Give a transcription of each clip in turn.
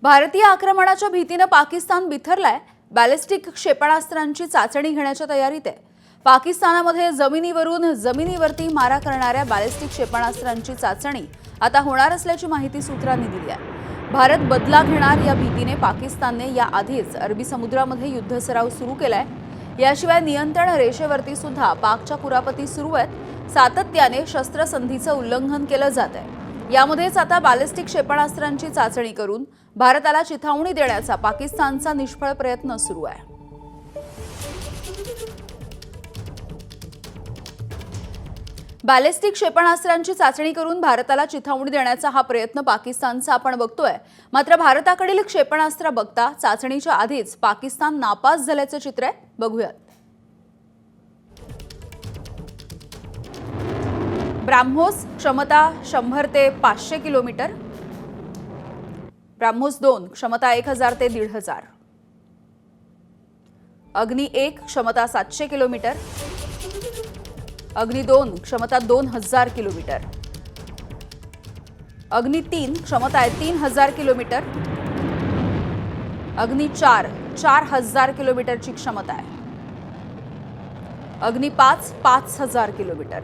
भारतीय आक्रमणाच्या भीतीने पाकिस्तान बिथरलाय। बॅलिस्टिक क्षेपणास्त्रांची चाचणी घेण्याच्या तयारीत आहे। पाकिस्तानामध्ये जमिनीवरून जमिनीवरती मारा करणाऱ्या बॅलिस्टिक क्षेपणास्त्रांची चाचणी आता होणार असल्याची माहिती सूत्रांनी दिली आहे। भारत बदला घेणार या भीतीने पाकिस्तानने याआधीच अरबी समुद्रामध्ये युद्धसराव सुरू केलाय। याशिवाय नियंत्रण रेषेवरती सुद्धा पाकच्या कुरापती सुरू आहेत। सातत्याने शस्त्रसंधीचं उल्लंघन केलं जात आहे। यामध्येच आता बॅलिस्टिक क्षेपणास्त्रांची चाचणी करून भारताला चिथावणी देण्याचा पाकिस्तानचा निष्फळ प्रयत्न सुरू आहे। बॅलिस्टिक क्षेपणास्त्रांची चाचणी करून भारताला चिथावणी देण्याचा हा प्रयत्न पाकिस्तानचा आपण बघतोय। मात्र भारताकडील क्षेपणास्त्र बघता चाचणीच्या आधीच पाकिस्तान नापास झाल्याचं चित्र आहे। बघूयात। ब्राह्मोस क्षमता 100 ते 500 किलोमीटर, ब्राह्मोस 2 क्षमता 1000 ते 1500, अग्नि 1 क्षमता 700 किलोमीटर, अग्नि 2 क्षमता 2000 किलोमीटर, अग्नि 3 क्षमता आहे 3000 किलोमीटर, अग्नि 4 4000 किलोमीटरची क्षमता आहे, अग्नि 5 5000 किलोमीटर,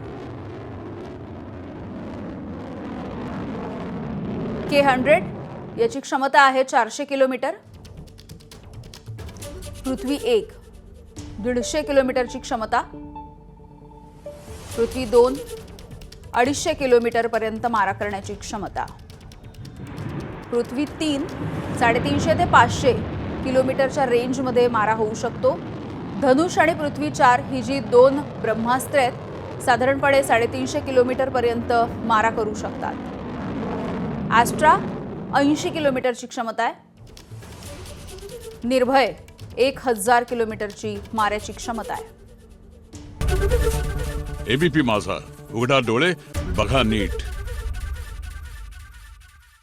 K100 याची क्षमता आहे 400 किलोमीटर, पृथ्वी 1 150 किलोमीटरची क्षमता, पृथ्वी 2 250 किलोमीटर पर्यंत मारा करण्याची क्षमता, पृथ्वी 3 350 ते 500 किलोमीटरच्या रेंजमध्ये मारा होऊ शकतो। धनुष आणि पृथ्वी 4 ही जी दोन ब्रह्मास्त्र आहेत साधारणपणे 350 किलोमीटर पर्यंत मारा करू शकतात। ॲस्ट्रा 80 किलोमीटरची क्षमता आहे। निर्भय 1000 किलोमीटरची माऱ्याची क्षमता आहे। एबीपी माझा, उघडा डोळे बघा नीट।